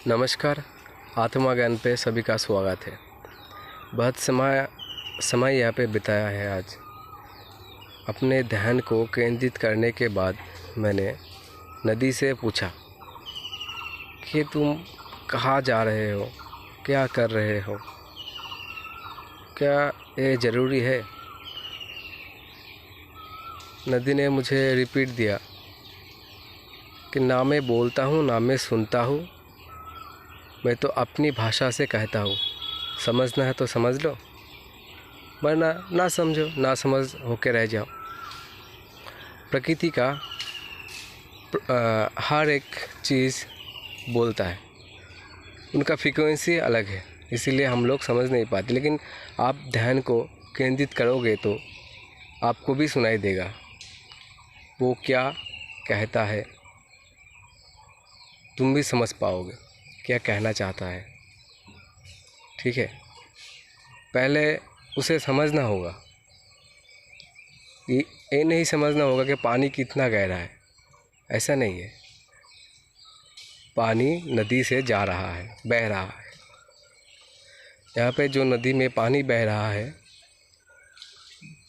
नमस्कार। आत्मा ज्ञान पे सभी का स्वागत है। बहुत समय यहाँ पे बिताया है। आज अपने ध्यान को केंद्रित करने के बाद मैंने नदी से पूछा कि तुम कहाँ जा रहे हो, क्या कर रहे हो, क्या ये ज़रूरी है। नदी ने मुझे रिपीट दिया कि ना मैं बोलता हूँ ना मैं सुनता हूँ, मैं तो अपनी भाषा से कहता हूँ। समझना है तो समझ लो, वरना ना समझो, ना समझ होके रह जाओ। प्रकृति का हर एक चीज़ बोलता है, उनका फ्रीक्वेंसी अलग है, इसीलिए हम लोग समझ नहीं पाते। लेकिन आप ध्यान को केंद्रित करोगे तो आपको भी सुनाई देगा वो क्या कहता है। तुम भी समझ पाओगे क्या कहना चाहता है। ठीक है, पहले उसे समझना होगा। ये नहीं समझना होगा कि पानी कितना गहरा है, ऐसा नहीं है। पानी नदी से जा रहा है, बह रहा है। यहाँ पे जो नदी में पानी बह रहा है,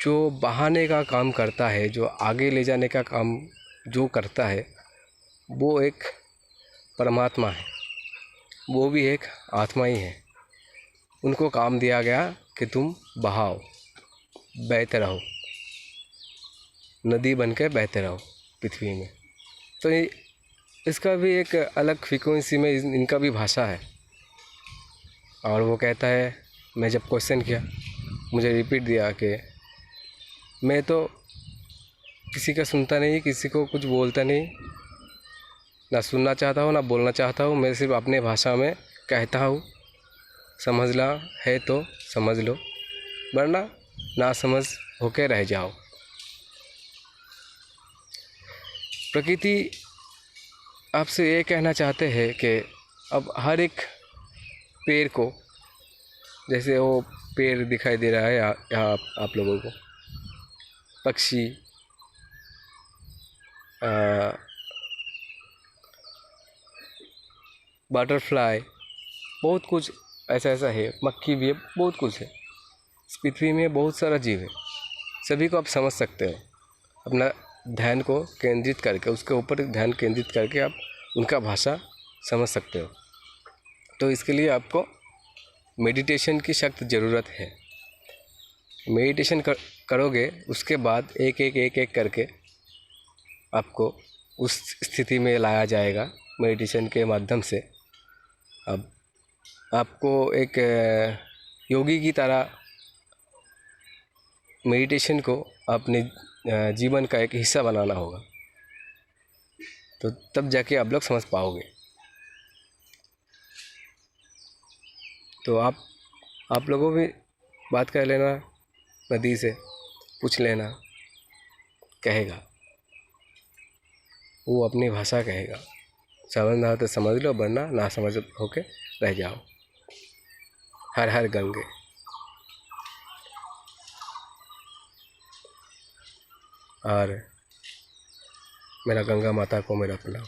जो बहाने का काम करता है, जो आगे ले जाने का काम जो करता है, वो एक परमात्मा है, वो भी एक आत्मा ही है। उनको काम दिया गया कि तुम बहाओ, बहते रहो, नदी बन के बहते रहो पृथ्वी में। तो इसका भी एक अलग फ्रीक्वेंसी में इनका भी भाषा है। और वो कहता है, मैं जब क्वेश्चन किया, मुझे रिपीट दिया कि मैं तो किसी का सुनता नहीं, किसी को कुछ बोलता नहीं, ना सुनना चाहता हूँ ना बोलना चाहता हूँ। मैं सिर्फ अपने भाषा में कहता हूँ। समझना है तो समझ लो, वरना ना समझ होके रह जाओ। प्रकृति आपसे ये कहना चाहते हैं कि अब हर एक पेड़ को, जैसे वो पेड़ दिखाई दे रहा है यहाँ आप लोगों को, पक्षी, बटरफ्लाई, बहुत कुछ ऐसा है, मक्खी भी है, बहुत कुछ है। इस पृथ्वी में बहुत सारा जीव है, सभी को आप समझ सकते हो। अपना ध्यान को केंद्रित करके, उसके ऊपर ध्यान केंद्रित करके आप उनका भाषा समझ सकते हो। तो इसके लिए आपको मेडिटेशन की सख्त ज़रूरत है। मेडिटेशन करोगे, उसके बाद एक एक करके आपको उस स्थिति में लाया जाएगा। मेडिटेशन के माध्यम से अब आपको एक योगी की तरह मेडिटेशन को अपने जीवन का एक हिस्सा बनाना होगा, तो तब जाके आप लोग समझ पाओगे। तो आप लोगों भी बात कर लेना, नदी से पूछ लेना, कहेगा वो अपनी भाषा कहेगा। समझना हो तो समझ लो, वरना ना समझ होके रह जाओ। हर हर गंगे। और मेरा गंगा माता को मेरा प्रणाम।